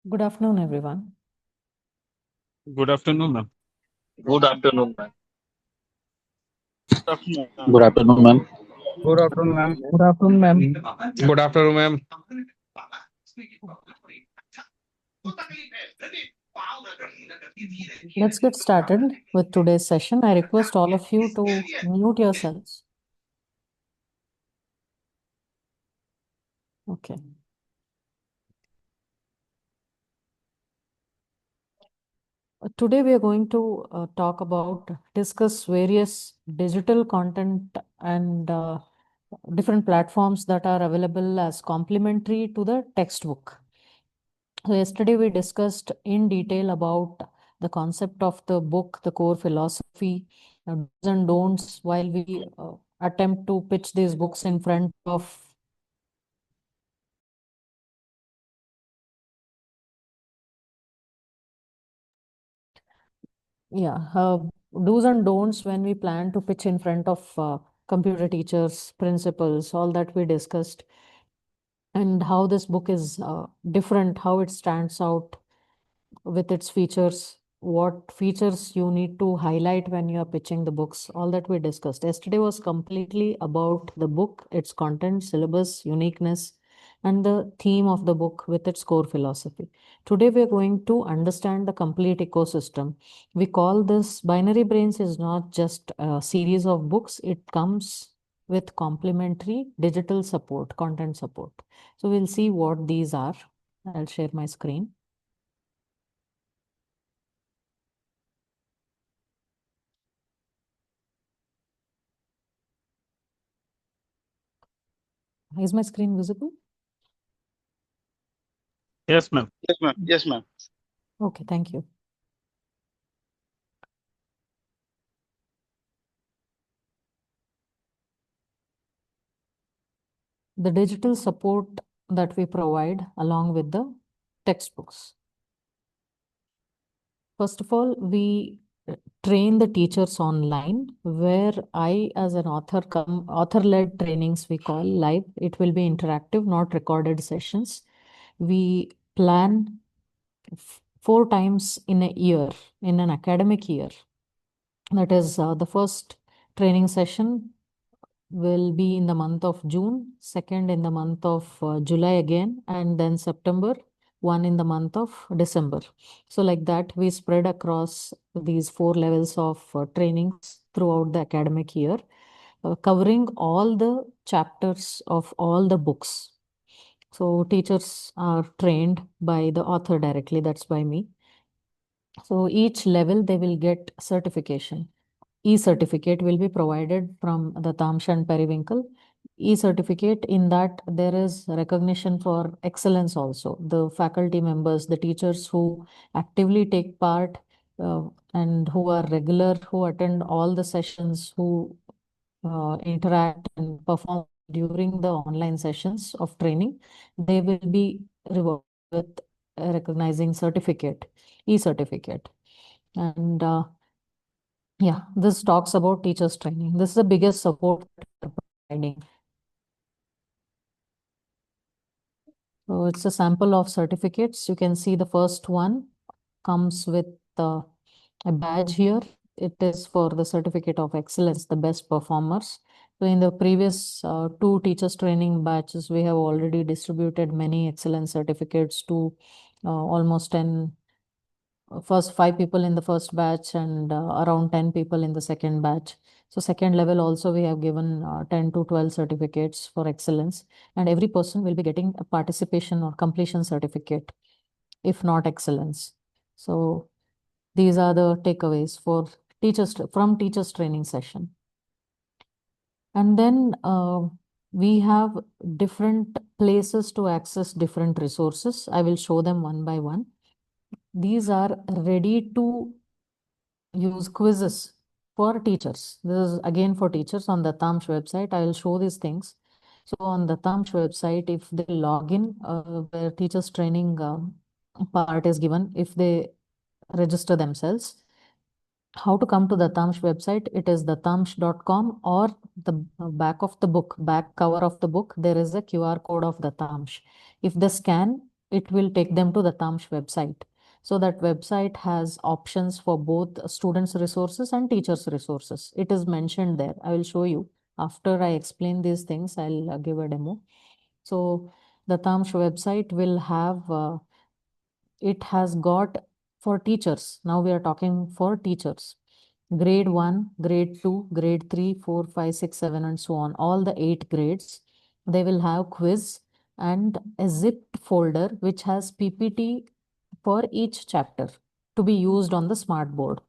Good afternoon, everyone. Good afternoon, ma'am. Good afternoon, ma'am. Good afternoon, ma'am. Good afternoon, ma'am. Good afternoon, ma'am. Good afternoon, ma'am. Let's get started with today's session. I request all of you to mute yourselves. Okay. Today we are going to discuss various digital content and different platforms that are available as complementary to the textbook. So yesterday we discussed in detail about the concept of the book, the core philosophy, do's and don'ts while we attempt to pitch these books in front of do's and don'ts when we plan to pitch in front of computer teachers, principals, all that we discussed, and how this book is different, how it stands out with its features, what features you need to highlight when you are pitching the books, all that we discussed. Yesterday was completely about the book, its content, syllabus, uniqueness, and the theme of the book with its core philosophy. Today we are going to understand the complete ecosystem. We call this Binary Brains is not just a series of books, it comes with complementary digital support, content support. So we'll see what these are. I'll share my screen. Is my screen visible? Yes, ma'am. Yes, ma'am. Yes, ma'am. Okay, thank you. The digital support that we provide along with the textbooks. First of all, we train the teachers online, where I, as an author-led trainings we call live. It will be interactive, not recorded sessions. We plan 4 times in a year, in an academic year. That is, the first training session will be in the month of June, second in the month of July again, and then September, one in the month of December. So like that, we spread across these 4 levels of trainings throughout the academic year, covering all the chapters of all the books. So teachers are trained by the author directly, that's by me. So each level, they will get certification. E-certificate will be provided from the Dattamsh and Periwinkle. E-certificate, in that there is recognition for excellence also. The faculty members, the teachers who actively take part and who are regular, who attend all the sessions, who interact and perform during the online sessions of training, they will be rewarded with a recognizing certificate, e-certificate. And yeah, this talks about teachers training. This is the biggest support that we're providing. So it's a sample of certificates. You can see the first one comes with a badge here. It is for the certificate of excellence, the best performers. So in the previous 2 teachers training batches, we have already distributed many excellence certificates to almost 10 first 5 people in the first batch and around 10 people in the second batch. So second level also we have given 10 to 12 certificates for excellence, and every person will be getting a participation or completion certificate, if not excellence. So these are the takeaways for teachers training session. And then we have different places to access different resources. I will show them one by one. These are ready to use quizzes for teachers. This is again for teachers on the Dattamsh website. I will show these things. So on the Dattamsh website, if they log in, where teachers training part is given, if they register themselves, how to come to the Dattamsh website? It is dattamsh.com, or the back of the book, back cover of the book, there is a QR code of Dattamsh. If they scan, it will take them to the Dattamsh website. So that website has options for both students' resources and teachers' resources. It is mentioned there. I will show you. After I explain these things, I'll give a demo. So the Dattamsh website will have, it has got for teachers. Now we are talking for teachers. Grade 1, grade 2, grade 3, 4, 5, 6, 7, and so on. All the 8 grades. They will have quiz and a zipped folder which has PPT for each chapter to be used on the smart board.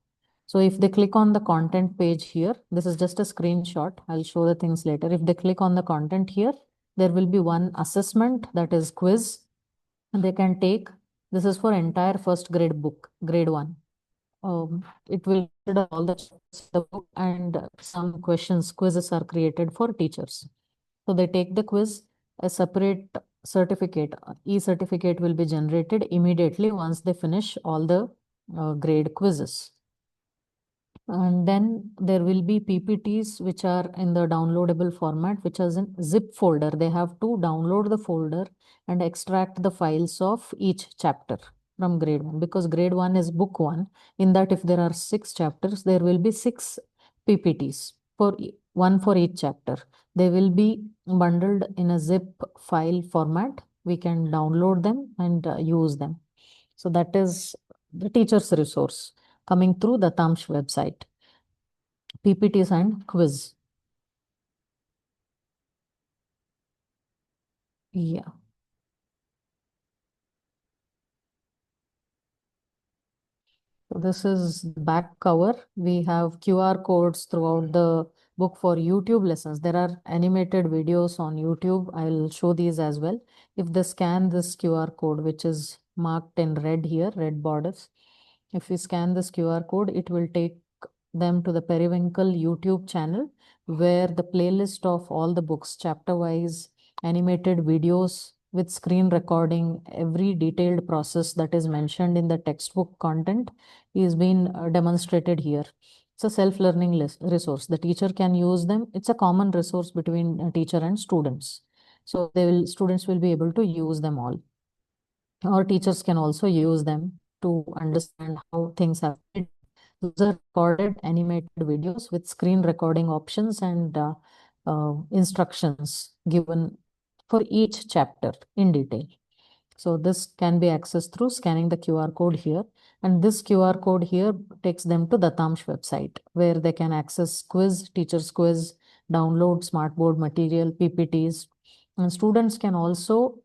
So if they click on the content page here, this is just a screenshot. I'll show the things later. If they click on the content here, there will be one assessment, that is quiz, and they can take. This is for entire first grade book, grade 1. It will consider all the chapters in the book, and some questions, quizzes are created for teachers. So they take the quiz, a separate certificate, e-certificate will be generated immediately once they finish all the grade quizzes. And then there will be PPTs which are in the downloadable format, which is in zip folder. They have to download the folder and extract the files of each chapter from grade 1, because grade 1 is book 1. In that, if there are 6 chapters, there will be 6 PPTs for one for each chapter. They will be bundled in a zip file format. We can download them and use them. So that is the teacher's resource coming through the Dattamsh website. PPTs and quiz. Yeah. So this is the back cover. We have QR codes throughout the book for YouTube lessons. There are animated videos on YouTube. I'll show these as well. If they scan this QR code, which is marked in red here, red borders, if we scan this QR code, it will take them to the Periwinkle YouTube channel, where the playlist of all the books, chapter-wise, animated videos with screen recording, every detailed process that is mentioned in the textbook content is being demonstrated here. It's a self-learning resource. The teacher can use them. It's a common resource between a teacher and students. So students will be able to use them all. Or teachers can also use them to understand how things have been. Those are recorded animated videos with screen recording options and instructions given for each chapter in detail. So this can be accessed through scanning the QR code here. And this QR code here takes them to the Dattamsh website, where they can access quiz, teacher's quiz, download smartboard material, PPTs. And students can also,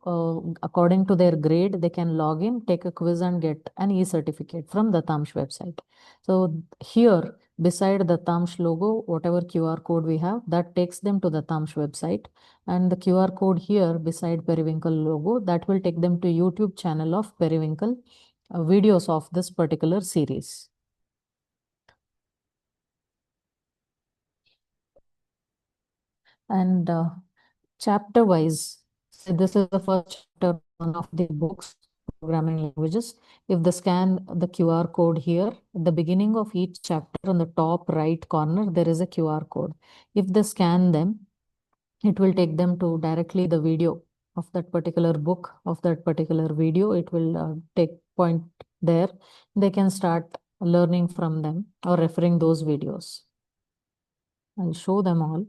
according to their grade, they can log in, take a quiz and get an e-certificate from the Dattamsh website. So here, beside the Dattamsh logo, whatever QR code we have, that takes them to the Dattamsh website. And the QR code here beside Periwinkle logo, that will take them to YouTube channel of Periwinkle, videos of this particular series. And chapter wise, so this is the first chapter, one of the books, programming languages. If they scan the QR code here, at the beginning of each chapter on the top right corner, there is a QR code. If they scan them, it will take them to directly the video of that particular book, of that particular video. It will take point there. They can start learning from them or referring those videos. I'll show them all.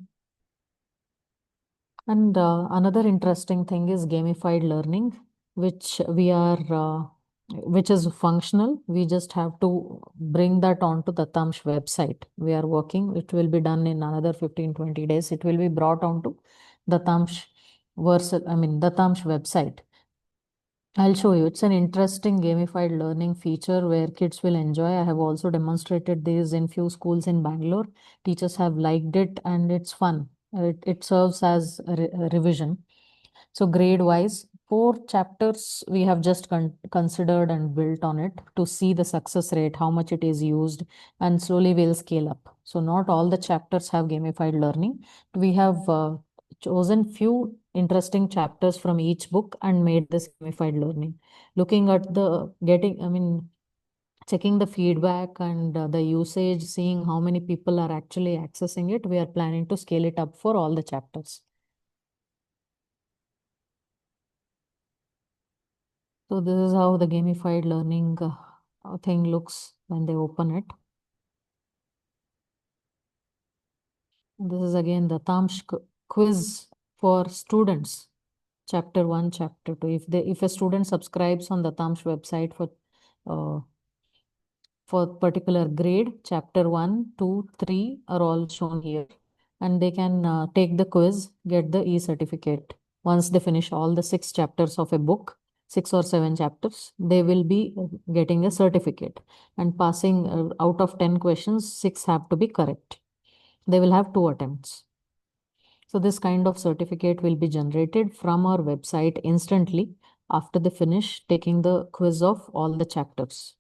And another interesting thing is gamified learning, which which is functional. We just have to bring that onto the Dattamsh website. We are working. It will be done in another 15-20 days. It will be brought onto the Dattamsh website. I'll show you. It's an interesting gamified learning feature where kids will enjoy. I have also demonstrated this in few schools in Bangalore. Teachers have liked it and it's fun. It serves as a revision. So grade wise, 4 chapters we have just considered and built on it to see the success rate, how much it is used, and slowly we'll scale up. So not all the chapters have gamified learning. We have chosen few interesting chapters from each book and made this gamified learning. Looking at checking the feedback and the usage, seeing how many people are actually accessing it, we are planning to scale it up for all the chapters. So this is how the gamified learning thing looks when they open it. This is again the Dattamsh quiz for students, chapter 1, chapter 2. If a student subscribes on the Dattamsh website for particular grade, chapter 1, 2, 3 are all shown here. And they can take the quiz, get the e-certificate. Once they finish all the 6 chapters of a book, 6 or 7 chapters, they will be getting a certificate. And passing out of 10 questions, 6 have to be correct. They will have 2 attempts. So this kind of certificate will be generated from our website instantly after they finish taking the quiz of all the chapters.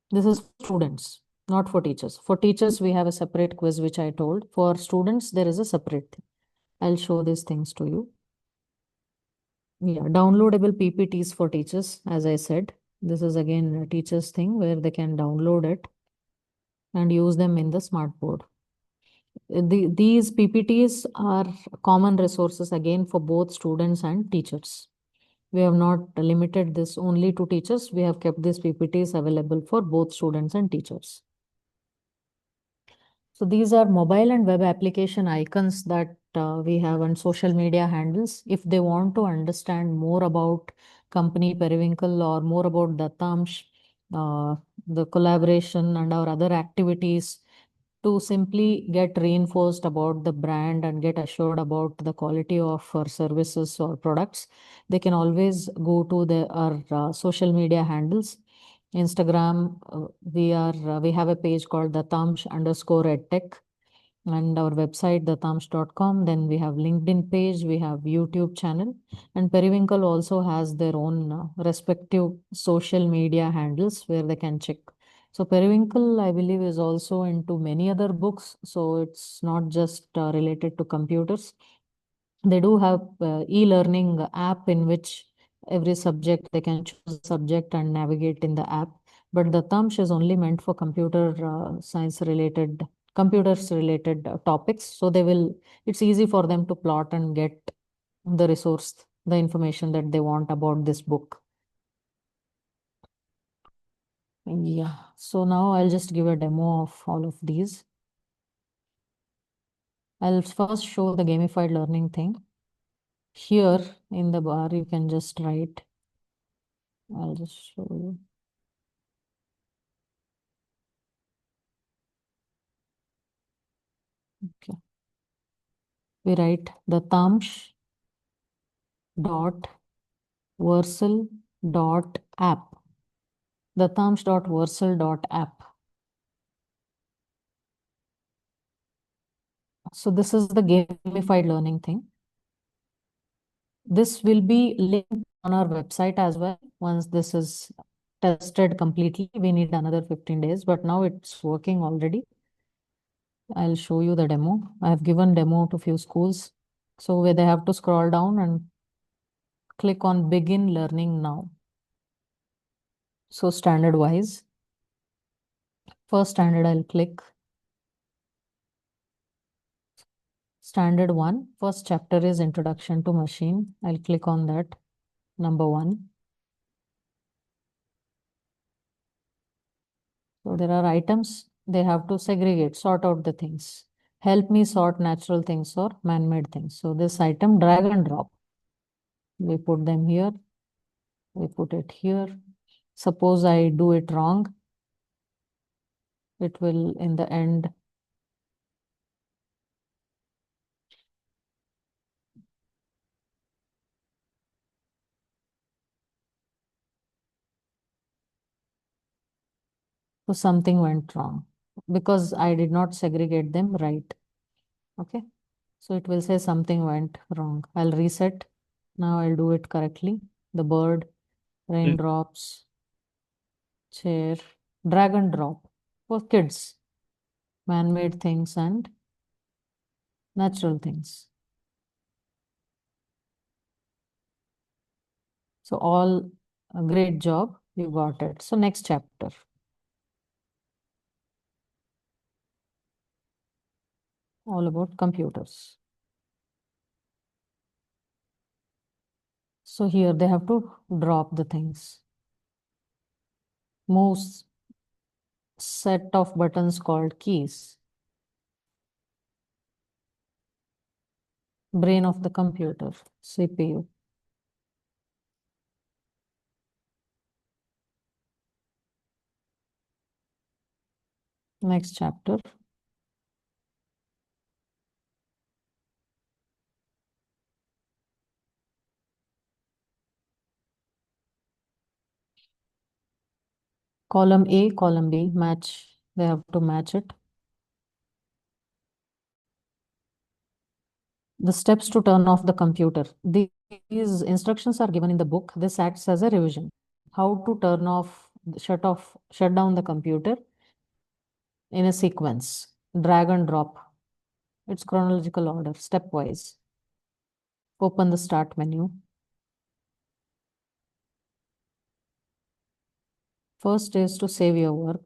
This is for students, not for teachers. For teachers, we have a separate quiz, which I told. For students, there is a separate thing. I'll show these things to you. Yeah, downloadable PPTs for teachers, as I said. This is again a teacher's thing where they can download it and use them in the smart board. These PPTs are common resources again for both students and teachers. We have not limited this only to teachers. We have kept these PPTs available for both students and teachers. So these are mobile and web application icons that we have on social media handles. If they want to understand more about company Periwinkle or more about Dattamsh, the collaboration and our other activities, to simply get reinforced about the brand and get assured about the quality of our services or products, they can always go to our social media handles. Instagram, we have a page called Dattamsh_edtech and our website dattamsh.com. Then we have LinkedIn page, we have YouTube channel, and Periwinkle also has their own respective social media handles where they can check. So Periwinkle, I believe, is also into many other books. So it's not just related to computers. They do have e-learning app in which every subject they can choose a subject and navigate in the app. But the Tamsh is only meant for computers related topics. So it's easy for them to plot and get the resource, the information that they want about this book. Yeah, so now I'll just give a demo of all of these. I'll first show the gamified learning thing. Here in the bar, you can just write. I'll just show you. Okay. We write the Tamsh dot Versal dot app. The Tamsh dot Versal dot app. So this is the gamified learning thing. This will be linked on our website as well. Once this is tested completely, we need another 15 days, but now it's working already. I'll show you the demo. I have given demo to few schools. So where they have to scroll down and click on begin learning now. So standard wise, first standard I'll click. Standard 1, first chapter is Introduction to Machine. I'll click on that, number 1. So there are items, they have to segregate, sort out the things. Help me sort natural things or man-made things. So this item, drag and drop. We put them here, we put it here. Suppose I do it wrong, it will in the end so something went wrong because I did not segregate them right. Okay. So it will say something went wrong. I'll reset. Now I'll do it correctly. The bird, raindrops, chair, drag and drop for kids, man-made things and natural things. So all a great job. You got it. So next chapter. All about computers. So here they have to drop the things. Moves set of buttons called keys. Brain of the computer, CPU. Next chapter. Column A, column B, match. They have to match it. The steps to turn off the computer. These instructions are given in the book. This acts as a revision. How to turn off, shut down the computer in a sequence. Drag and drop. It's chronological order, stepwise. Open the start menu. First is to save your work.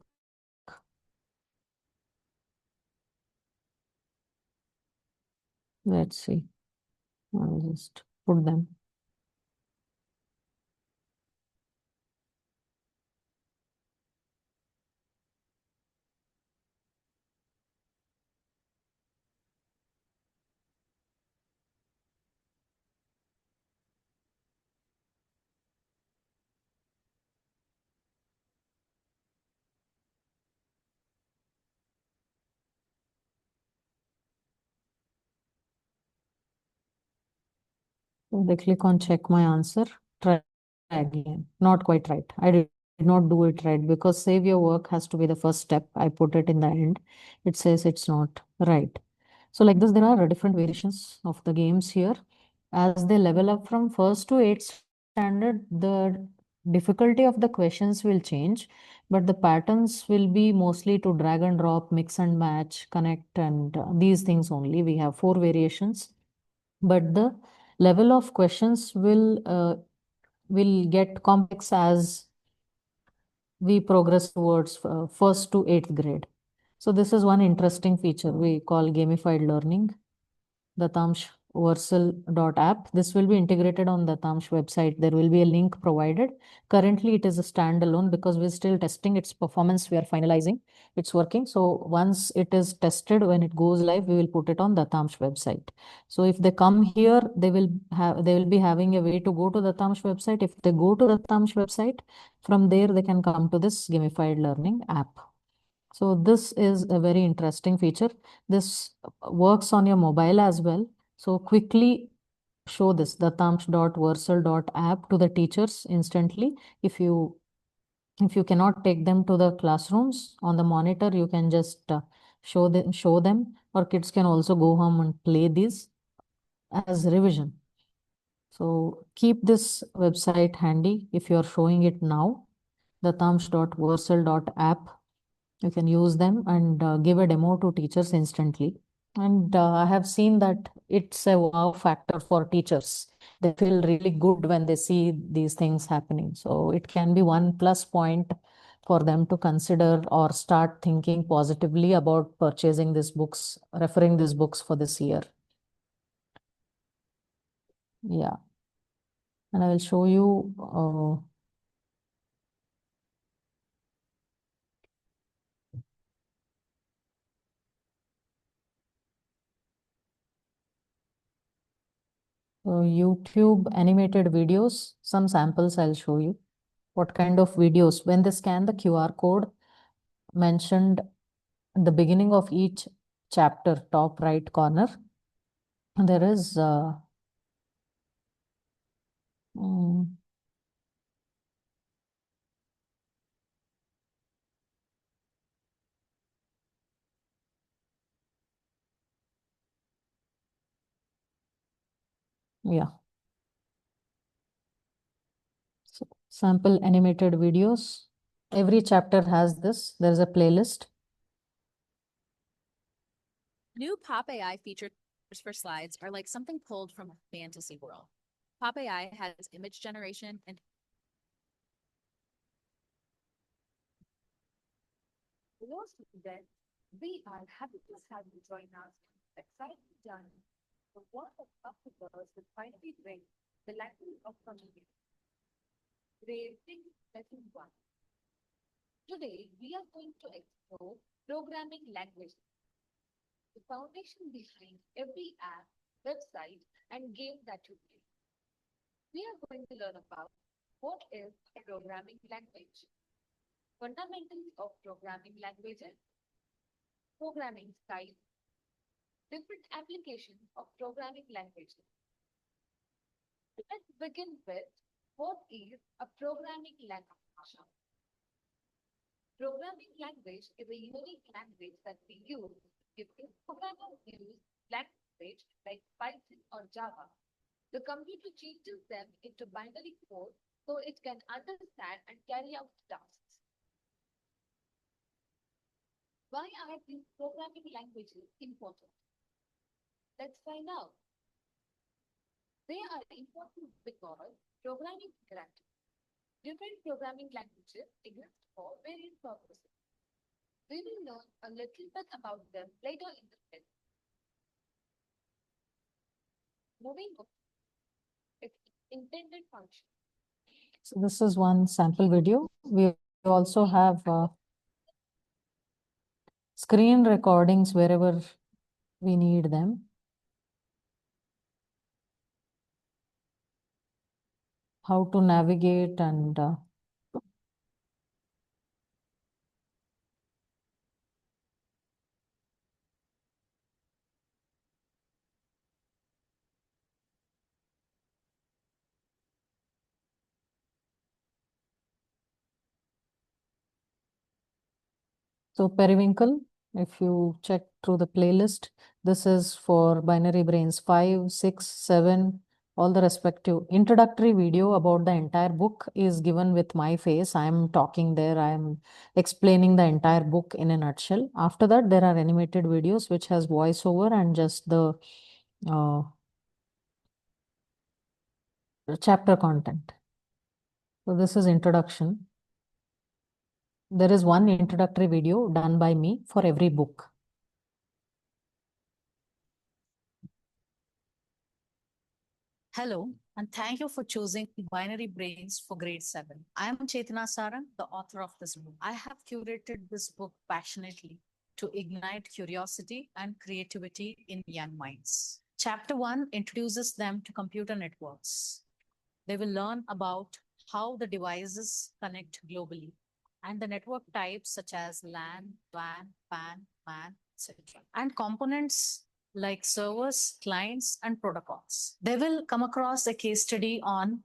Let's see. I'll just put them. So they click on check my answer. Try again. Not quite right. I did not do it right because save your work has to be the first step. I put it in the end. It says it's not right. So like this, there are different variations of the games here. As they level up from first to eighth standard, the difficulty of the questions will change, but the patterns will be mostly to drag and drop, mix and match, connect, and these things only. We have 4 variations, but the level of questions will get complex as we progress towards first to eighth grade. So this is one interesting feature we call gamified learning. Dattamsh Versal.app. This will be integrated on the Dattamsh website. There will be a link provided. Currently, it is a standalone because we're still testing its performance. We are finalizing. It's working. So once it is tested, when it goes live, we will put it on the Dattamsh website. So if they come here, they will be having a way to go to the Dattamsh website. If they go to the Dattamsh website, from there they can come to this gamified learning app. So this is a very interesting feature. This works on your mobile as well. So quickly show this dattamsh.versal.app to the teachers instantly. If you cannot take them to the classrooms on the monitor, you can just show them, or kids can also go home and play these as revision. So keep this website handy if you are showing it now, dattamsh.versal.app. You can use them and give a demo to teachers instantly. And I have seen that it's a wow factor for teachers. They feel really good when they see these things happening. So it can be one plus point for them to consider or start thinking positively about purchasing these books, referring these books for this year. Yeah. And I will show you YouTube animated videos. Some samples I'll show you. What kind of videos? When they scan the QR code mentioned at the beginning of each chapter, top right corner, there is mm, yeah. So sample animated videos. Every chapter has this. There's a playlist. New Pop AI features for slides are like something pulled from a fantasy world. Pop AI has image generation and hello students, we are happy to have you join us. Exciting journey. The world of Octopus will finally bring The language of communication. Grade 6, lesson 1. Today, we are going to explore programming languages, the foundation behind every app, website, and game that you play. We are going to learn about what is a programming language, fundamentals of programming languages, programming style, different applications of programming languages. Let's begin with what is a programming language? Programming language is a unique language that we use if programmers use language like Python or Java. The computer changes them into binary code so it can understand and carry out tasks. Why are these programming languages important? Let's find out. They are important because programming interactive. Different programming languages exist for various purposes. We will learn a little bit about them later in the lesson. Moving on, its intended function. So this is one sample video. We also have screen recordings wherever we need them. How to navigate and so periwinkle, if you check through the playlist, this is for binary brains 5, 6, 7, all the respective introductory video about the entire book is given with my face. I'm talking there. I'm explaining the entire book in a nutshell. After that, there are animated videos which has voiceover and just the chapter content. So this is introduction. There is one introductory video done by me for every book. Hello, and thank you for choosing Binary Brains for Grade 7. I am Chetana Sarang, the author of this book. I have curated this book passionately to ignite curiosity and creativity in young minds. Chapter 1 introduces them to computer networks. They will learn about how the devices connect globally and the network types such as LAN, WAN, PAN, MAN, etc. And components like servers, clients, and protocols. They will come across a case study on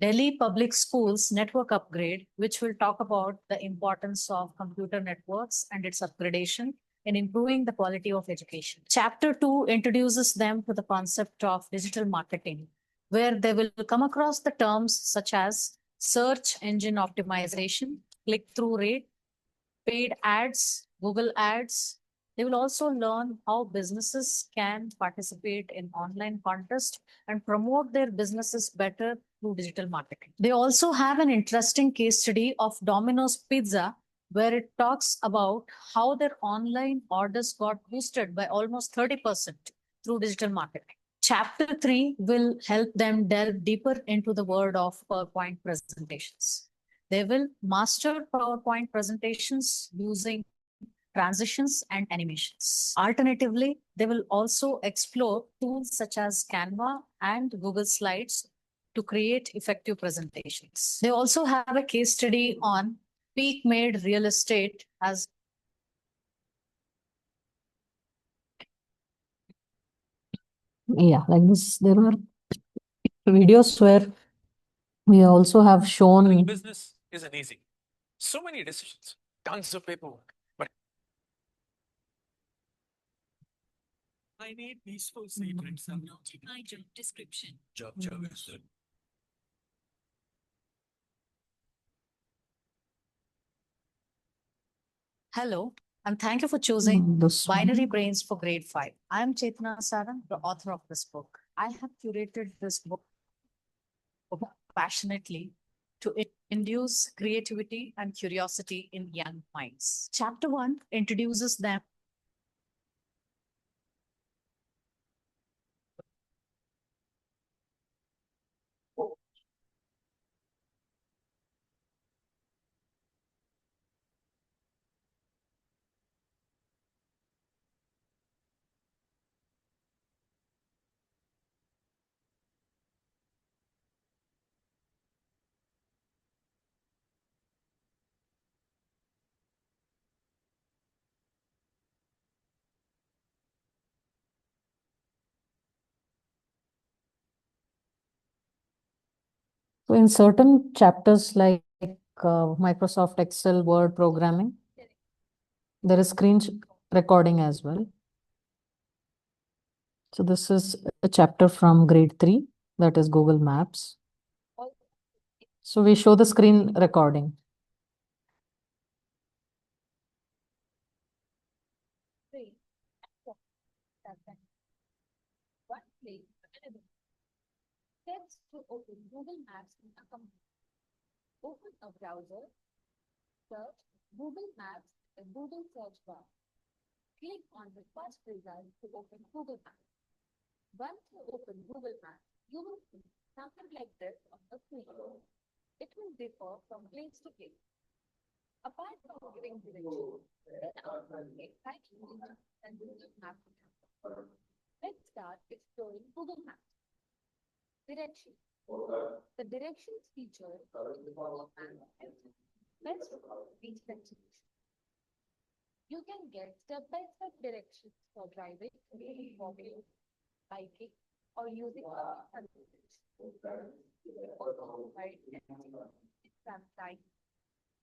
Delhi Public Schools network upgrade, which will talk about the importance of computer networks and its upgradation in improving the quality of education. Chapter 2 introduces them to the concept of digital marketing, where they will come across the terms such as search engine optimization, click-through rate, paid ads, Google ads. They will also learn how businesses can participate in online contests and promote their businesses better through digital marketing. They also have an interesting case study of Domino's Pizza, where it talks about how their online orders got boosted by almost 30% through digital marketing. Chapter 3 will help them delve deeper into the world of PowerPoint presentations. They will master PowerPoint presentations using transitions and animations. Alternatively, they will also explore tools such as Canva and Google Slides to create effective presentations. They also have a case study on peak made real estate as Yeah, like this, there are videos where we also have shown Business isn't easy. So many decisions, tons of paperwork. But I need peaceful secrets and my job description. Job is good. Hello, and thank you for choosing this Binary one. Brains for Grade 5. I am Chetana Sarang, the author of this book. I have curated this book passionately to induce creativity and curiosity in young minds. Chapter 1 introduces them So in certain chapters like Microsoft Excel, Word programming, there is screen recording as well. So this is a chapter from grade 3, that is Google Maps. So we show the screen recording. One place available. Steps to open Google Maps in a computer. Open a browser, search Google Maps in Google search bar. Click on the first result to open Google Maps. Once you open Google Maps, you will see something like this on the screen. It will differ from place to place. Apart from giving directions, there are exciting features and Google Maps. Let's start exploring Google Maps. Directions. The directions feature in Google Maps. Let's reach destination. You can get step-by-step directions for driving, walking, biking, or using public transportation. Also provide exam time,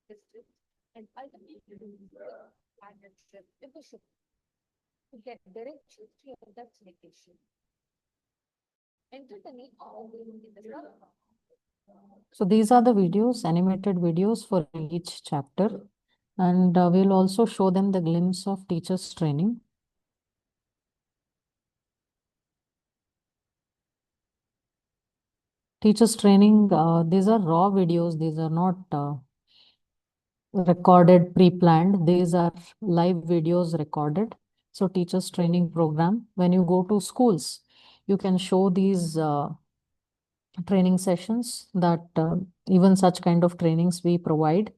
distance, and ultimately and trip efficiency. To get directions to your destination, enter the name of in the search bar. So these are the videos, animated videos for each chapter. And we'll also show them the glimpse of teachers training. Teachers training, these are raw videos. These are not recorded, pre-planned. These are live videos recorded. So teachers training program, when you go to schools, you can show these training sessions that even such kind of trainings we provide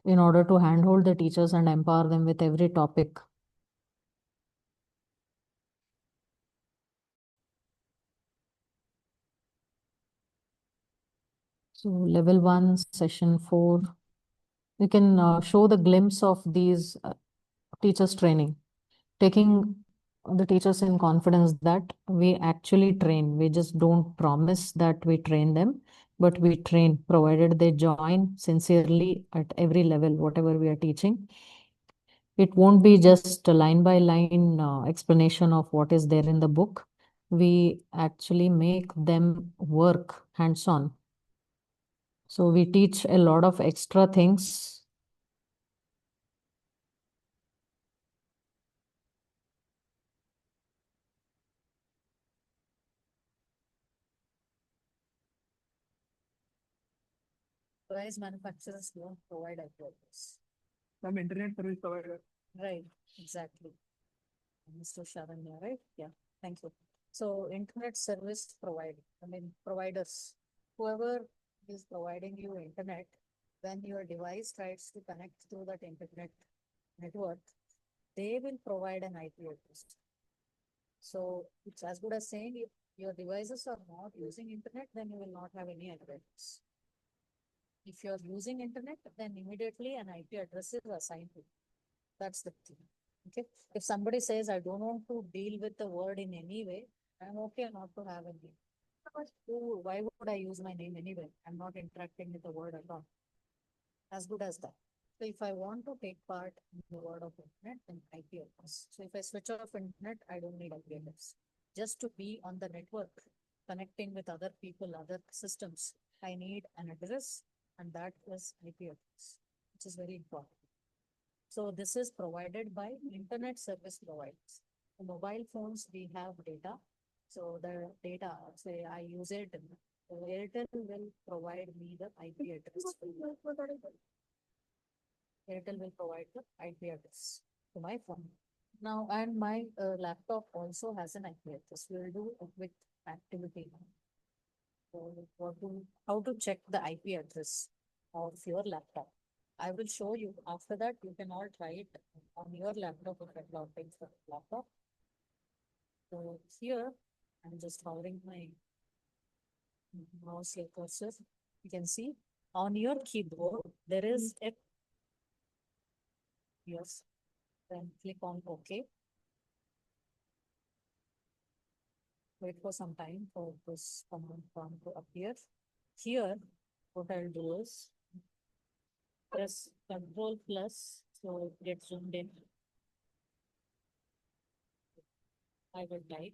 in order to handhold the teachers and empower them with every topic. So level 1, session 4, you can show the glimpse of these teachers training, taking the teachers in confidence that we actually train. We just don't promise that we train them, but we train provided they join sincerely at every level, whatever we are teaching. It won't be just a line by line explanation of what is there in the book. We actually make them work hands-on. So we teach a lot of extra things. Device manufacturers don't provide approvals. Some internet service provider. Right, exactly. Mr. Sharanya, right? Yeah, thank you. So internet service providers, whoever is providing you internet, when your device tries to connect through that internet network, they will provide an IP address. So it's as good as saying if your devices are not using internet, then you will not have any IP address. If you're using internet, then immediately an IP address is assigned to you. That's the thing. Okay. If somebody says, I don't want to deal with the word in any way, I'm okay not to have a name. Why would I use my name anyway? I'm not interacting with the word at all. As good as that. So if I want to take part in the word of internet, then IP address. So if I switch off internet, I don't need IP address. Just to be on the network, connecting with other people, other systems, I need an address, and that is IP address, which is very important. So this is provided by internet service providers. The mobile phones, we have data. So the data, say I use Airtel. So Airtel will provide me the IP address. Airtel will provide the IP address to my phone. Now, and my laptop also has an IP address. We'll do a quick activity. So how to check the IP address of your laptop. I will show you. After that, you can all try it on your laptop if you're logging for laptop. So here, I'm just hovering my mouse cursor. You can see on your keyboard, there is a yes. Then click on OK. Wait for some time for this command prompt to appear. Here, what I'll do is press Control plus, so it gets zoomed in. I will type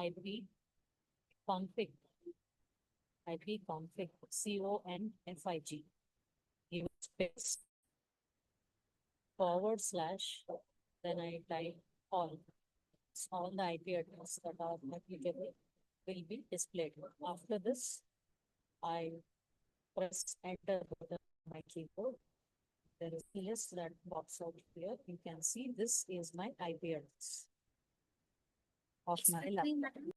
IP config, IP config, CONFIG. Give space, /, then I type all. All the IP addresses that are applicable will be displayed. After this, I press enter button on my keyboard. There is a list that pops out here. You can see this is my IP address of my laptop.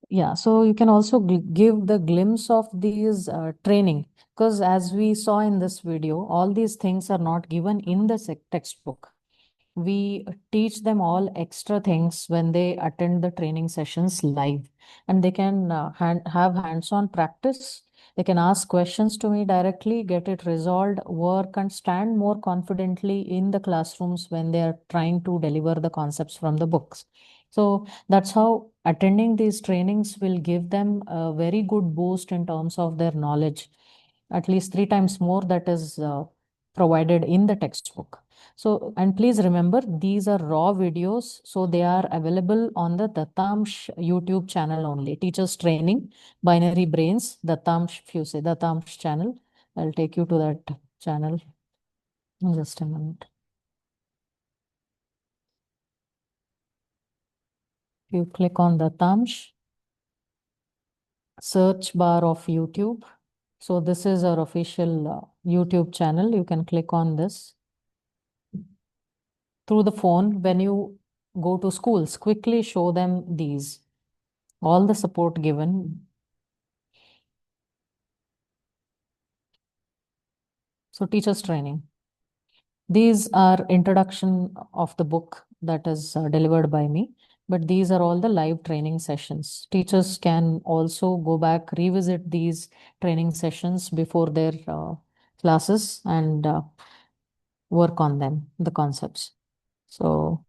Yeah, so you can also give the glimpse of these training, because as we saw in this video, all these things are not given in the textbook. We teach them all extra things when they attend the training sessions live, and they can have hands-on practice. They can ask questions to me directly, get it resolved, work and stand more confidently in the classrooms when they are trying to deliver the concepts from the books. So that's how attending these trainings will give them a very good boost in terms of their knowledge, at least 3 times more that is provided in the textbook. So, and please remember, these are raw videos, so they are available on the Dattamsh YouTube channel only. Teachers Training, Binary Brains, Dattamsh, if you say Dattamsh channel, I'll take you to that channel in just a minute. You click on Dattamsh, search bar of YouTube. So this is our official YouTube channel. You can click on this. Through the phone, when you go to schools, quickly show them these. All the support given. So teachers training. These are introduction of the book that is delivered by me, but these are all the live training sessions. Teachers can also go back, revisit these training sessions before their classes and work on them, the concepts. So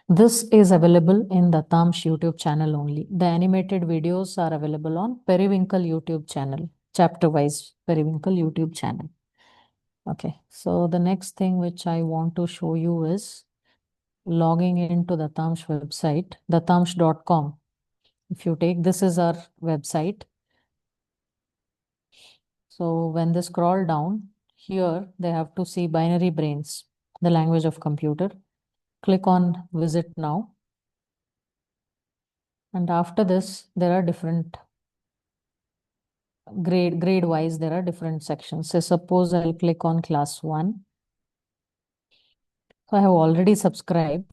this is available in the Dattamsh YouTube channel only. The animated videos are available on Periwinkle YouTube channel, chapter-wise Periwinkle YouTube channel. Okay, so the next thing which I want to show you is logging into the Dattamsh website, dattamsh.com. If you take, this is our website. So when they scroll down, here they have to see Binary Brains, the language of computer. Click on Visit Now. And after this, there are different grade wise, there are different sections. So suppose I'll click on class 1. So I have already subscribed.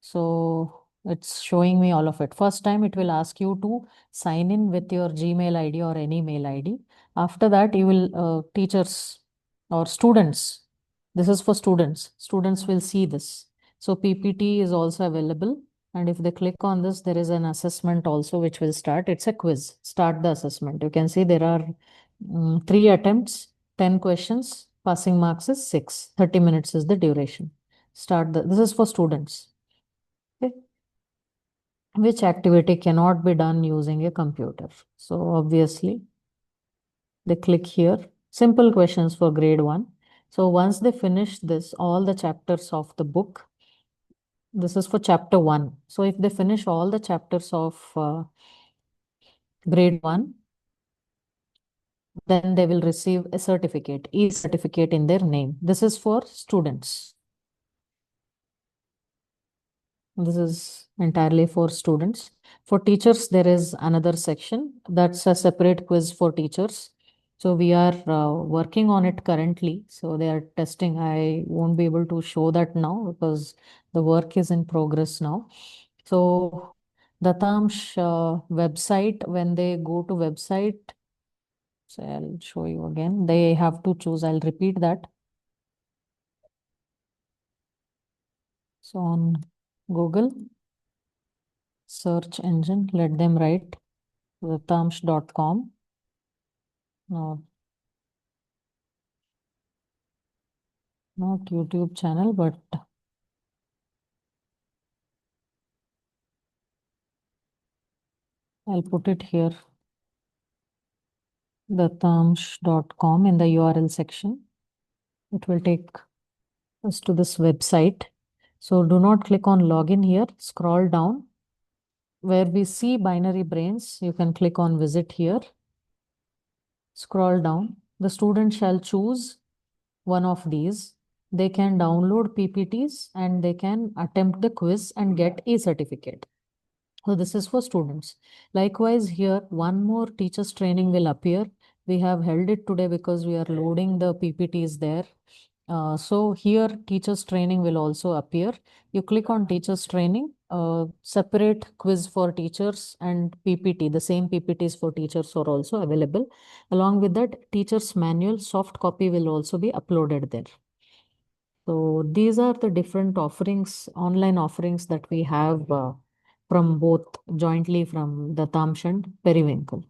So it's showing me all of it. First time it will ask you to sign in with your Gmail ID or any mail ID. After that, you will teachers or students. This is for students. Students will see this. So PPT is also available. And if they click on this, there is an assessment also which will start. It's a quiz. Start the assessment. You can see there are 3 attempts, 10 questions. Passing marks is 6. 30 minutes is the duration. This is for students. Okay. Which activity cannot be done using a computer? So obviously, they click here. Simple questions for grade 1. So once they finish this, all the chapters of the book, this is for chapter 1. So if they finish all the chapters of grade 1, then they will receive a certificate, e-certificate in their name. This is for students. This is entirely for students. For teachers, there is another section that's a separate quiz for teachers. So we are working on it currently. So they are testing. I won't be able to show that now because the work is in progress now. So Dattamsh website, when they go to website, So I'll show you again. They have to choose. I'll repeat that. So on Google search engine, let them write dattamsh.com. No, not YouTube channel, but I'll put it here. Dattamsh.com in the URL section. It will take us to this website. So do not click on login here. Scroll down. Where we see binary brains, you can click on visit here. Scroll down. The student shall choose one of these. They can download PPTs and they can attempt the quiz and get a certificate. So this is for students. Likewise, here one more teachers training will appear. We have held it today because we are loading the PPTs there. So here teachers training will also appear. You click on teachers training, separate quiz for teachers and PPT. The same PPTs for teachers are also available. Along with that, teachers manual soft copy will also be uploaded there. So these are the different offerings, online offerings that we have from both jointly from Dattamsh and Periwinkle.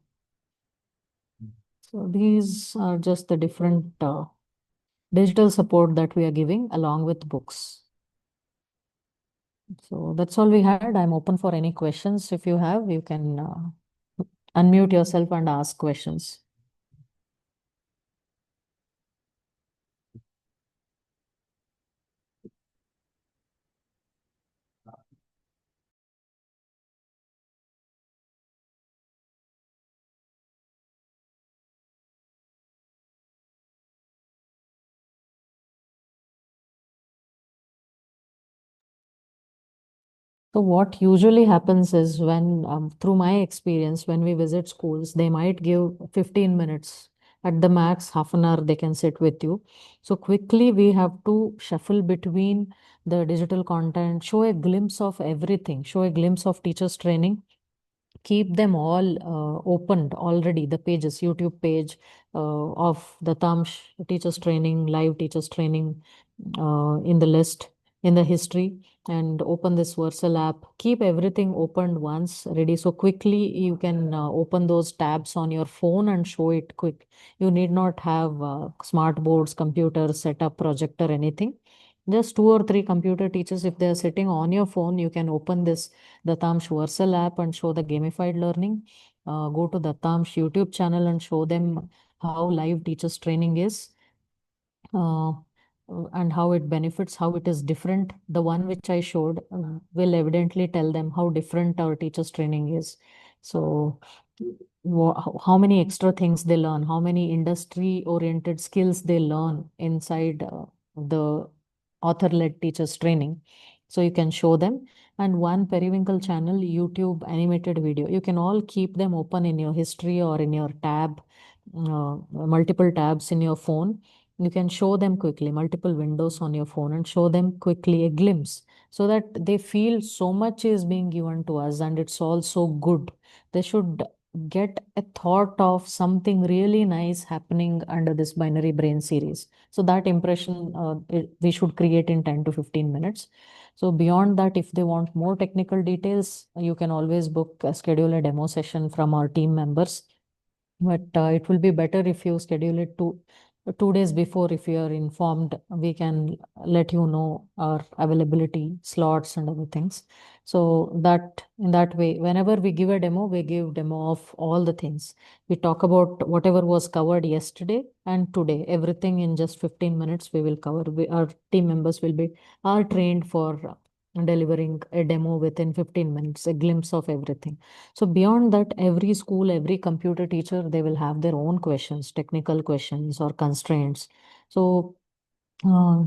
So these are just the different digital support that we are giving along with books. So that's all we had. I'm open for any questions. If you have, you can unmute yourself and ask questions. So what usually happens is when, through my experience, when we visit schools, they might give 15 minutes. At the max, half an hour, they can sit with you. So quickly, we have to shuffle between the digital content, show a glimpse of everything, show a glimpse of teachers' training, keep them all opened already, the pages, YouTube page of the Tamsh teachers training, live teachers training in the list, in the history, and open this Versal app. Keep everything opened once ready. So quickly you can open those tabs on your phone and show it quick. You need not have smart boards, computers, setup, projector, anything. Just two or three computer teachers, if they are sitting on your phone, you can open this Dattamsh Versal app and show the gamified learning. Go to Dattamsh YouTube channel and show them how live teachers training is. And how it benefits, how it is different. The one which I showed will evidently tell them how different our teachers training is. So how many extra things they learn, how many industry oriented skills they learn inside the author-led teachers training. So you can show them. And one Periwinkle channel, YouTube animated video. You can all keep them open in your history or in your tab, multiple tabs in your phone. You can show them quickly, multiple windows on your phone, and show them quickly a glimpse so that they feel so much is being given to us and it's all so good. They should get a thought of something really nice happening under this binary brain series. So that impression we should create in 10 to 15 minutes. So beyond that, if they want more technical details, you can always book, schedule a demo session from our team members. But it will be better if you schedule it 2 days before. If you are informed, we can let you know our availability slots and other things. So that in that way, whenever we give a demo, we give demo of all the things. We talk about whatever was covered yesterday and today. Everything in just 15 minutes we will cover. Our team members are trained for delivering a demo within 15 minutes, a glimpse of everything. So beyond that, every school, every computer teacher, they will have their own questions, technical questions or constraints. So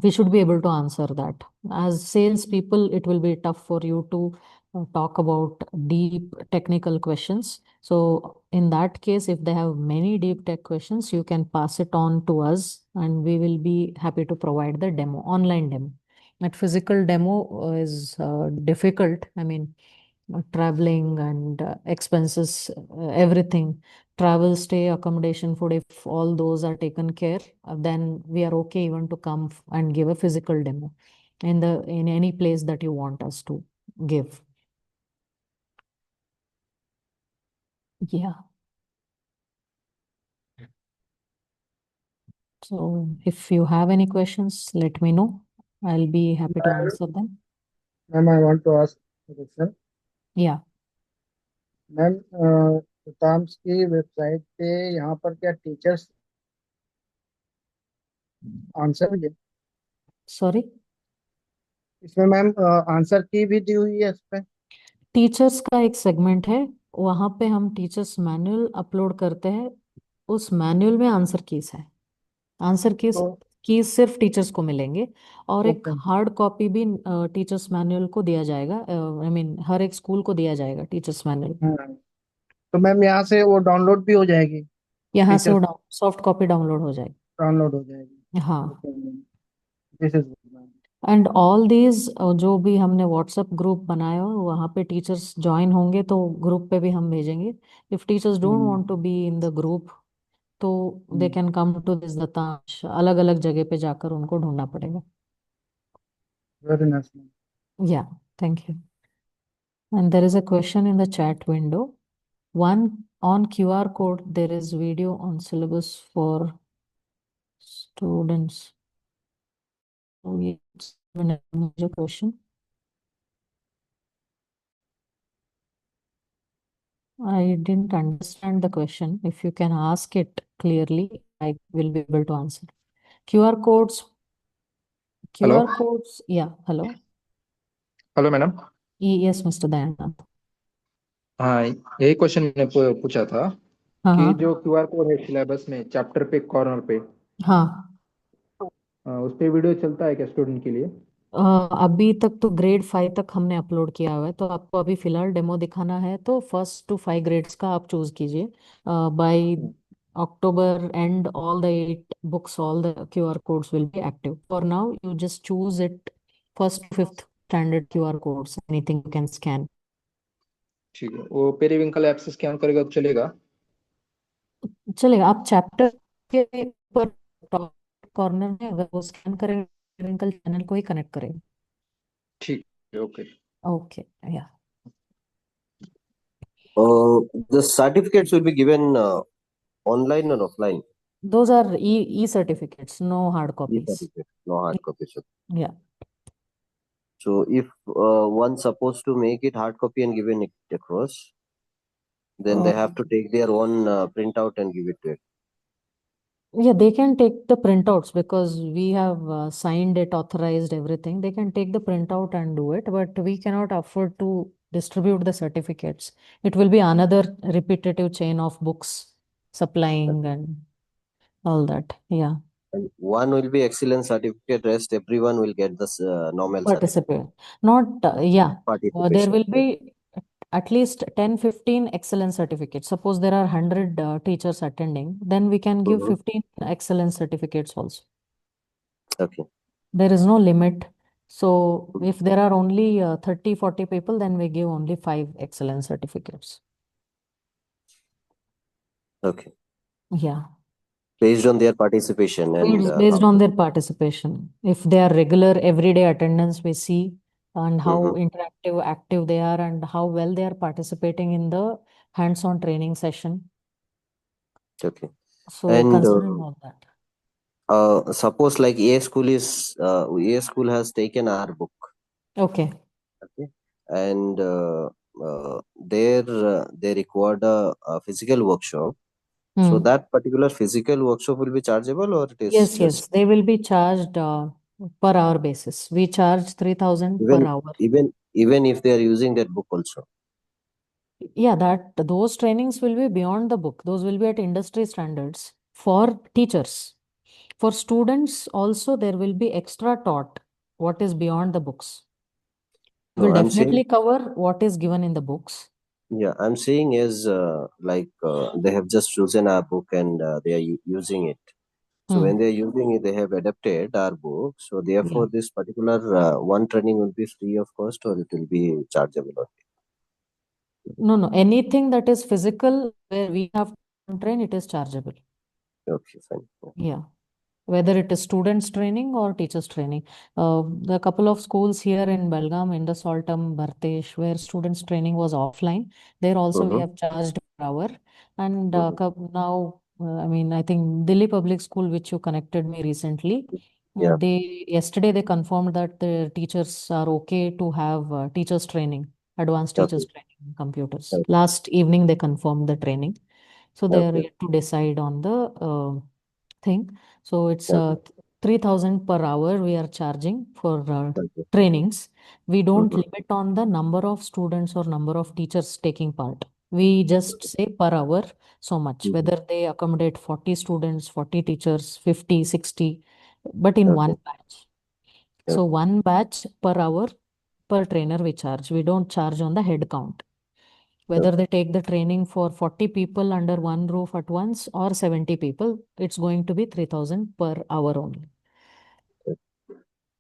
we should be able to answer that. As salespeople, it will be tough for you to talk about deep technical questions. So in that case, if they have many deep tech questions, you can pass it on to us and we will be happy to provide the demo, online demo. That physical demo is difficult. I mean, traveling and expenses, everything, travel, stay, accommodation, food, if all those are taken care, then we are okay even to come and give a physical demo in any place that you want us to give. Yeah. So if you have any questions, let me know. I'll be happy to answer them. Ma'am, I want to ask a question. Yeah. Ma'am Tom's की website पे यहाँ पर क्या teachers answer भी है Sorry. इसमें ma'am answer की भी दी हुई है इस पे टीचर्स का एक सेगमेंट है, वहां पे हम टीचर्स मैनुअल अपलोड करते हैं, उस मैनुअल में आंसर कीज है। आंसर कीज तो कीज सिर्फ टीचर्स को मिलेंगे और एक ओके हार्ड कॉपी भी टीचर्स मैनुअल को दिया जाएगा। आई मीन हर एक स्कूल को दिया जाएगा टीचर्स मैनुअल। तो मैम यहाँ से वो डाउनलोड भी हो जाएगी यहाँ से टीचर्स वो सॉफ्ट कॉपी डाउनलोड हो जाएगी। डाउनलोड हो जाएगी हाँ। This is ma'am and all these जो भी हमने व्हाट्सएप ग्रुप बनाया हो वहाँ पे टीचर्स ज्वाइन होंगे तो ग्रुप पे भी हम भेजेंगे। If teachers don't want to be in the group तो they can come to this दत्तांश, अलग अलग जगह पे जाकर उनको ढूंढना पड़ेगा। Very nice ma'am Yeah, thank you. And there is a question in the chat window. One, on QR code, there is video on syllabus for students. So it's a major question. I didn't understand the question. If you can ask it clearly, I will be able to answer. QR codes. Hello. QR codes. Yeah, hello. Hello madam. Yes, Mr. Dayanand. हाँ, यही question मैंने पूछा था हाँ कि हाँ जो QR code है सिलेबस में चैप्टर पे कॉर्नर पे हाँ। उस पे वीडियो चलता है क्या स्टूडेंट के लिए? अभी तक तो ग्रेड 5 तक हमने अपलोड किया हुआ है, तो आपको अभी फिलहाल डेमो दिखाना है तो 1st to 5 ग्रेड्स का आप चूज कीजिए। By October and all the 8 books, all the QR codes will be active. For now, you just choose it 1st to 5th standard QR codes, anything you can scan. ठीक है, वो periwinkle app से scan करेगा तो चलेगा? चलेगा। आप chapter के ऊपर टॉप कॉर्नर में अगर वो स्कैन करेंगे, पेरिविंकल चैनल को ही कनेक्ट करेगा। ठीक है, ओके। ओके, या The certificates will be given online or offline? those are e-certificates, no hard copies. E-certificate, no hard copies. Yeah. So if one supposed to make it hard copy and given it across, then they have to take their own printout and give it to it. Yeah, they can take the printouts because we have signed it, authorized everything. They can take the printout and do it, but we cannot afford to distribute the certificates. It will be another repetitive chain of books supplying and all that. Yeah. And one will be excellent certificate, rest everyone will get this normal Participate. Not, yeah. There participation. will be at least 10, 15 excellence certificates. Suppose there are 100 teachers attending, then we can give 15 excellence certificates also. Okay. There is no limit. So if there are only 30, 40 people, then we give only 5 excellence certificates. Okay. Yeah. Based on their participation and Based on their participation. If they are regular everyday attendance, we see and how interactive, active they are and how well they are participating in the hands-on training session. okay. So And considering all that. suppose like A school has taken our book. Okay. Okay. And there they required a physical workshop. So that particular physical workshop will be chargeable or it is Yes, just yes. They will be charged per hour basis. We charge 3,000 per hour. even if they are using that book also? Yeah, those trainings will be beyond the book. Those will be at industry standards for teachers. For students also, there will be extra taught what is beyond the books. No, Will I'm definitely saying, cover what is given in the books. yeah, I'm saying is like they have just chosen our book and they are using it. So when they are using it, they have adapted our book. So therefore, this particular one training will be free of cost or it will be chargeable. No. Anything that is physical where we have to train, it is chargeable. Okay, fine. Yeah. Whether it is students training or teachers training. The couple of schools here in Belgaum, Indus Altum, Bhartesh, where students training was offline, there also we Mm-hmm. have charged per hour. And Mm-hmm. now, I mean, I think Delhi Public School, which you connected me recently, Yeah. yesterday they confirmed that the teachers are okay to have teachers training, advanced teachers Okay. training in computers. Okay. Last evening they confirmed the training. So they are Okay. yet to decide on the thing. So it's Okay. 3,000 per hour we are charging for Okay. trainings. We don't Mm-hmm. limit on the number of students or number of teachers taking part. We just say per hour so much, Mm-hmm. whether they accommodate 40 students, 40 teachers, 50, 60, but in one Okay. batch. So Okay. one batch per hour per trainer we charge. We don't charge on the head count. Whether Okay. they take the training for 40 people under one roof at once or 70 people, it's going to be 3,000 per hour only.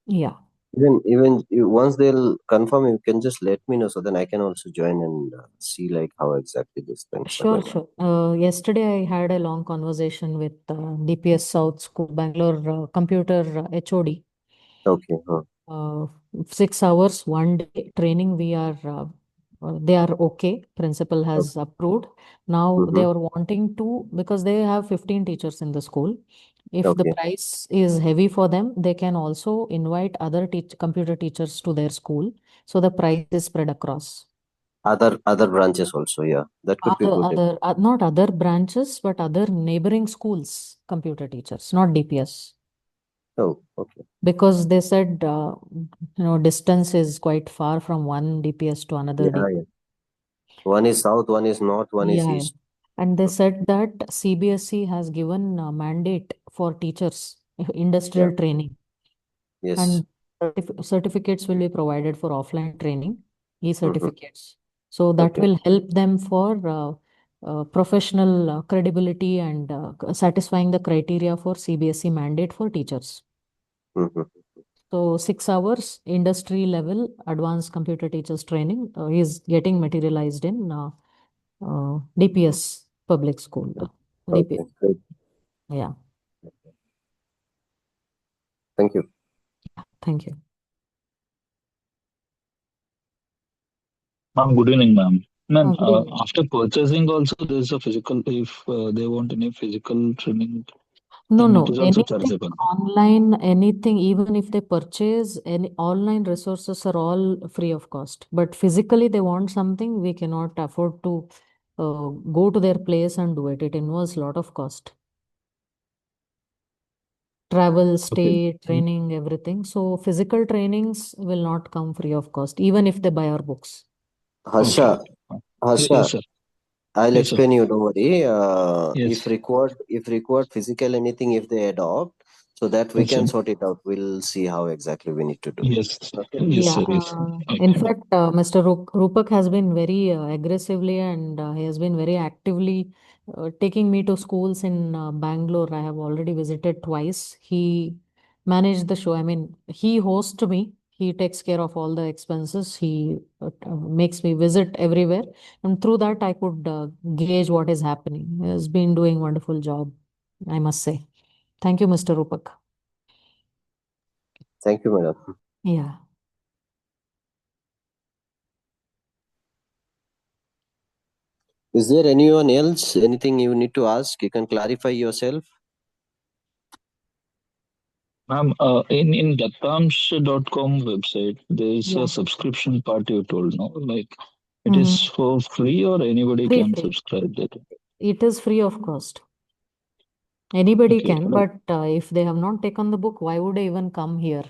Yeah. Once they'll confirm, you can just let me know so then I can also join and see like how exactly these things are Sure, going. sure. Yesterday I had a long conversation with DPS South School, Bangalore computer HOD. Okay. 6 hours, 1 day training. They are okay. Principal Okay. has approved. Now Mm-hmm. they are wanting to, because they have 15 teachers in the school. If the Okay. price is heavy for them, they can also invite other computer teachers to their school. So the price is spread across. Other branches also, yeah. That could be good. Not other branches, but other neighboring schools, computer teachers, not DPS. Oh, okay. Because they said, distance is quite far from one DPS to another Yeah, DPS. yeah. One is south, one is north, one is Yeah. east. And they said that CBSE has given a mandate for teachers, Yeah. industrial training, Yes. and certificates will be provided for offline training, Mm-hmm. e-certificates. So that Okay. will help them for professional credibility and satisfying the criteria for CBSE mandate for teachers. Mm-hmm. So 6 hours industry level advanced computer teachers training is getting materialized in DPS public school. DPS. Okay, great. Yeah. Thank you. Thank you. Ma'am, good evening, ma'am. Ma'am, Good evening. after purchasing also there's a physical, if they want any physical training, No, then no. it is also Anything chargeable. online, anything, even if they purchase, any online resources are all free of cost. But physically, they want something, we cannot afford to go to their place and do it. It involves a lot of cost. Travel, Okay. stay, training, everything. So physical trainings will not come free of cost, even if they buy our books. Harsha, Yes, sir. I'll Yes, sir. explain you, don't worry. Yes. If required physical anything, if they adopt, so that we Yes, can sir. sort it out. We'll see how exactly we need to do. Yes. Okay. Yes, Yeah, sir. Yes. in Okay. fact, Mr. Rupak has been very aggressively and he has been very actively taking me to schools in Bangalore. I have already visited twice. He managed the show. I mean, he hosts me. He takes care of all the expenses. He makes me visit everywhere. And through that, I could gauge what is happening. He has been doing wonderful job, I must say. Thank you, Mr. Rupak. Thank you, madam. Yeah. Is there anyone else? Anything you need to ask? You can clarify yourself. Ma'am, in Dattamsh.com website, there is Yeah. a subscription part you told, no? Like it is Mm-hmm. for free or anybody Free, can free. subscribe that? It is free of cost. Anybody Okay. can, but if they have not taken the book, why would they even come here?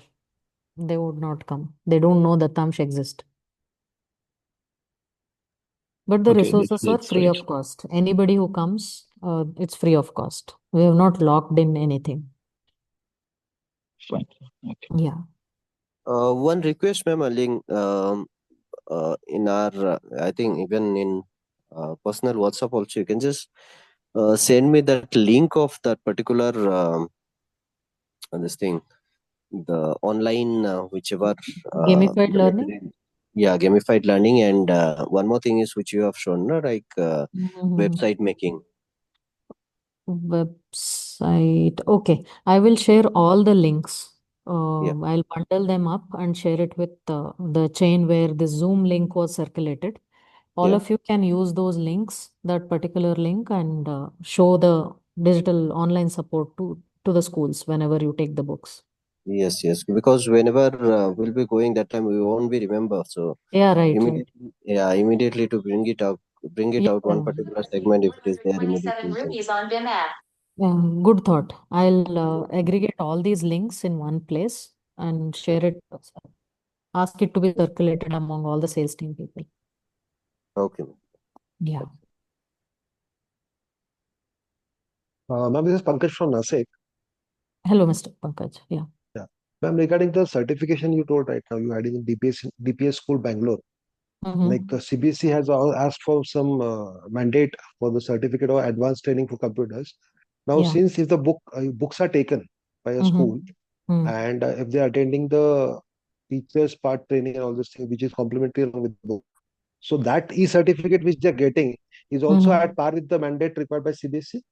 They would not come. They don't know that Tamsh exists. But the Okay, resources are that's free right. of cost. Anybody who comes, it's free of cost. We have not locked in anything. Fine. Okay. Yeah. One request, ma'am, in our, I think even in personal WhatsApp also, you can just send me that link of that particular this thing, the online whichever Gamified the learning? material. Yeah, gamified learning, and one more thing is which you have shown, no, like website making. Website. Okay, I will share all the links. Yeah. I'll bundle them up and share it with the chain where the Zoom link was circulated. All Yeah. of you can use those links, that particular link, and show the digital online support to the schools whenever you take the books. Yes, yes. Because whenever we'll be going that time, we won't be remember. So Yeah, right, right. immediately to bring it Yeah, out one particular segment if it is there immediately. You can. yeah, good thought. I'll aggregate all these links in one place and share it, ask it to be circulated among all the sales team people. Okay. Yeah. Ma'am, this is Pankaj from Nasik. Hello, Mr. Pankaj. Yeah. Yeah. Ma'am, regarding the certification you told right now, you adding in DPS school Bangalore. Like CBSE has asked for some mandate for the certificate or advanced training for computers. Now, Yeah. since if the books are taken by a school and if they are attending the teachers part training and all this thing, which is complementary along with the book, so that e-certificate which they are getting is also at par with the mandate required by CBSE.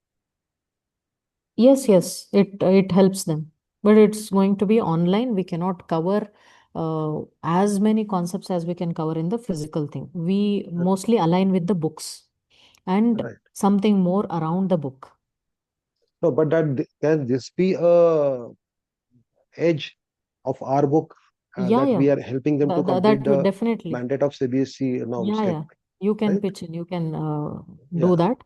Yes, yes, it helps them, but it's going to be online. We cannot cover as many concepts as we can cover in the physical thing. We mostly align with the books and Right. something more around the book. No, but can this be a edge of our book Yeah, that yeah, we are helping them to complete that would the definitely. mandate of CBSE norms, Yeah, yeah, you can right? pitch in, you can Yeah. do that,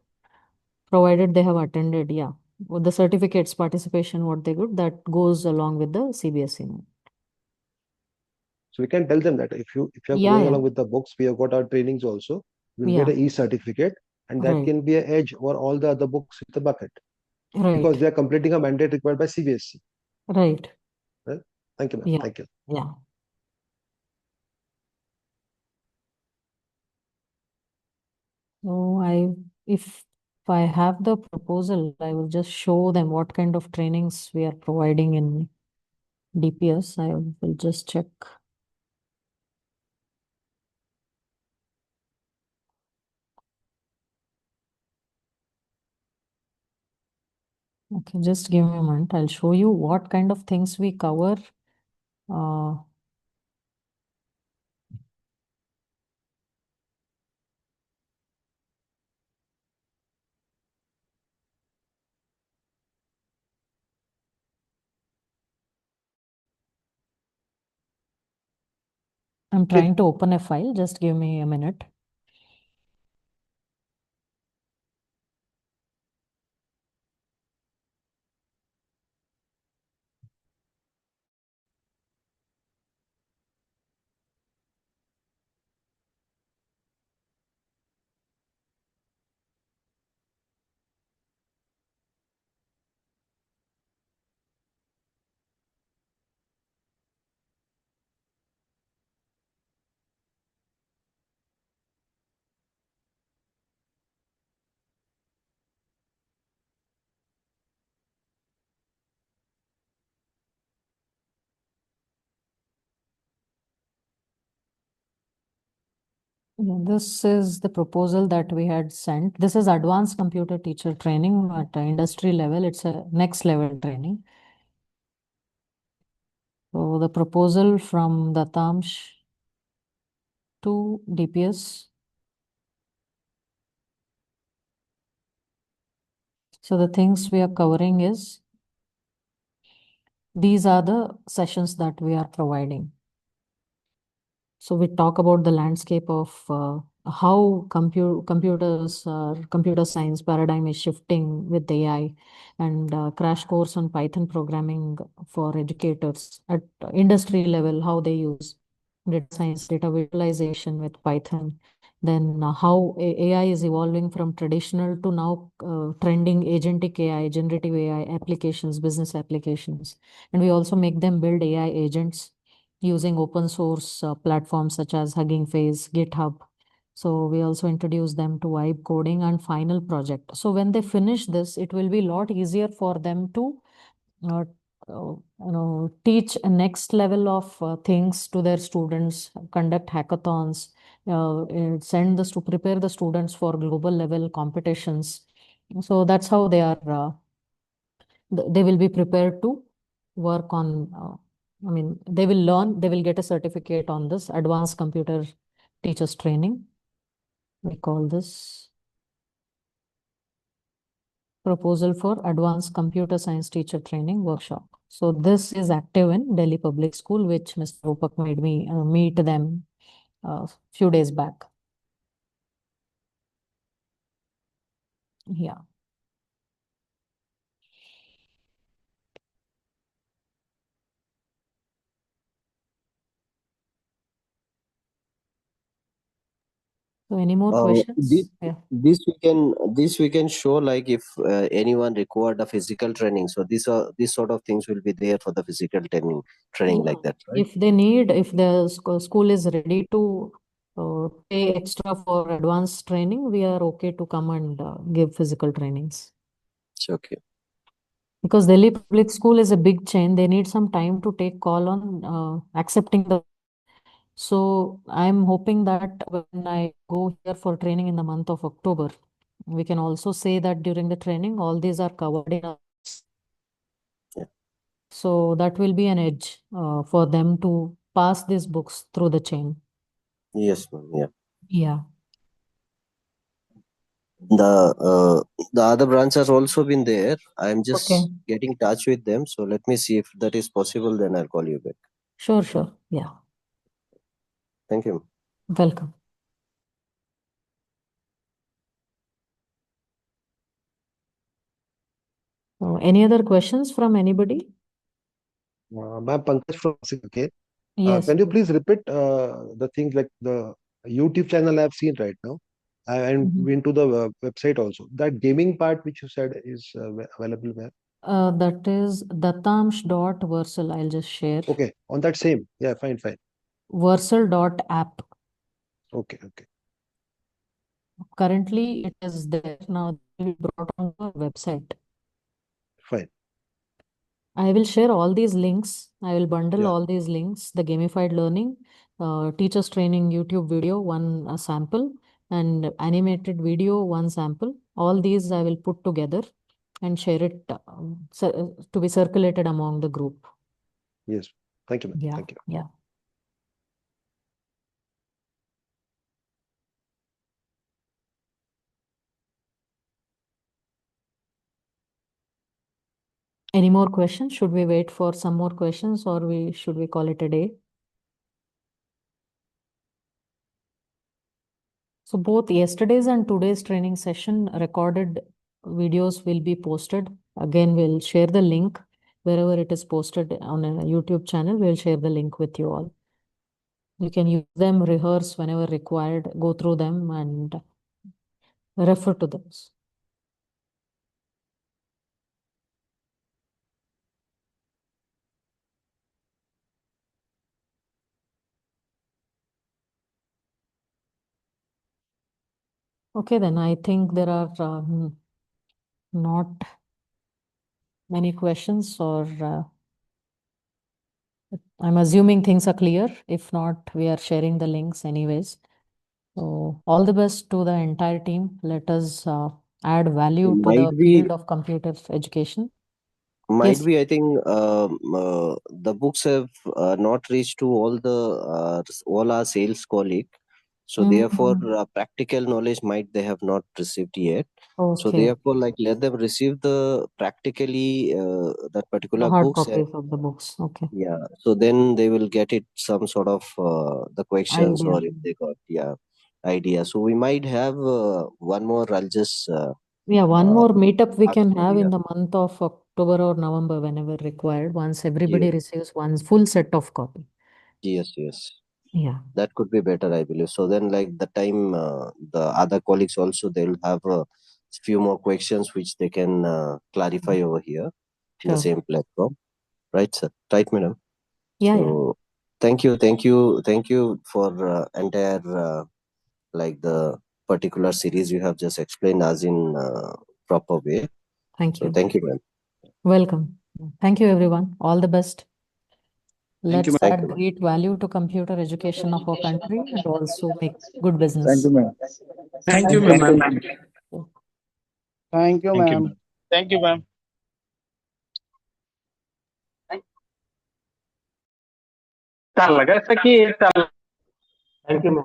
provided they have attended. Yeah, with the certificates participation, what they got, that goes along with the CBSE. So we can tell them that if you are Yeah, going yeah, along with the books, we have got our trainings also. You'll get yeah, an e-certificate, and that right, can be an edge over all the other books in the bucket because right, they are completing a mandate required by CBSE. right. Right? Thank you, ma'am. Yeah, Thank you. yeah. So if I have the proposal, I will just show them what kind of trainings we are providing in DPS. I will just check. Okay, just give me a moment. I'll show you what kind of things we cover. Uh, I'm trying to open a file. Just give me a minute. Yeah, this is the proposal that we had sent. This is advanced computer teacher training at industry level. It's a next level training. So the proposal from Dattamsh to DPS. So the things we are covering is, these are the sessions that we are providing. So we talk about the landscape of how computer science paradigm is shifting with AI, and crash course on Python programming for educators at industry level, how they use data science, data visualization with Python. Then how AI is evolving from traditional to now trending agentic AI, generative AI applications, business applications. And we also make them build AI agents using open source platforms such as Hugging Face, GitHub. So we also introduce them to vibe coding and final project. So when they finish this, it will be a lot easier for them to teach a next level of things to their students, conduct hackathons, send to prepare the students for global level competitions. So that's how they are. They will be prepared to work on. They will learn. They will get a certificate on this advanced computer teachers training. We call this proposal for advanced computer science teacher training workshop. So this is active in Delhi Public School, which Mr. Rupak made me meet them a few days back. Yeah. So any more questions? Yeah. This we can show, like if anyone required a physical training. So these sort of things will be there for the physical training like that, right? If they need, if the school is ready to pay extra for advanced training, we are okay to come and give physical trainings. It's okay. Because Delhi Public School is a big chain, they need some time to take call on accepting the. So I'm hoping that when I go here for training in the month of October, we can also say that during the training, all these are covered in our. So that will be an edge for them to pass these books through the chain. Yes, ma'am. Yeah. Yeah. The other branch has also been there. I'm just Okay. getting in touch with them. So let me see if that is possible. Then I'll call you back. Sure, sure. Yeah. Thank you. Welcome. Any other questions from anybody? Ma'am, Pankaj from okay. Yes. Can you please repeat the things like the YouTube channel I've seen right now, and been to the website also. That gaming part which you said is available where? That is Dattamsh.Versal. I'll just share. Okay, on that same. Yeah, fine. Versal.app. Okay. Currently, it is there. Now, it will be brought on the website. Fine. I will share all these links. I will bundle Yeah. all these links, the gamified learning, teachers training YouTube video, one sample, and animated video, one sample. All these I will put together and share it to be circulated among the group. Yes. Thank you, ma'am. Yeah. Thank you. Yeah. Any more questions? Should we wait for some more questions, or should we call it a day? So both yesterday's and today's training session recorded videos will be posted. Again, we'll share the link wherever it is posted on a YouTube channel. We'll share the link with you all. You can use them, rehearse whenever required, go through them and refer to those. Okay, then I think there are not many questions, or I'm assuming things are clear. If not, we are sharing the links anyways. So all the best to the entire team. Let us add value to the field of computer education. Might Yes. be, I think the books have not reached to all our sales colleague. So therefore, practical knowledge might they have not received yet. So Okay. therefore, like let them receive the practically that The particular hard books. copies of the books. Okay. Yeah. So then they will get it some sort of the questions, Idea. or if they got idea. So we might have one more. I'll just Yeah, one more meetup we ask can for, have in the month of October or November, whenever required, once everybody Yes. receives one full set of copy. Yes. Yeah. That could be better, I believe. So then, like the time, the other colleagues also they'll have a few more questions which they can clarify over here in the Sure. same platform, right, sir? Right, madam. Yeah, So thank you for entire like the particular series you have just explained us in proper way. Thank So you. thank you, ma'am. Welcome. Thank you, everyone. All the best. Thank you, Let's ma'am. add great value to computer education of our country and also make good business. Thank you, ma'am. Thank you, ma'am. Thank you, Thank you, ma'am. ma'am. Thank you, ma'am. चालला का सखी चालला. Thank you, ma'am.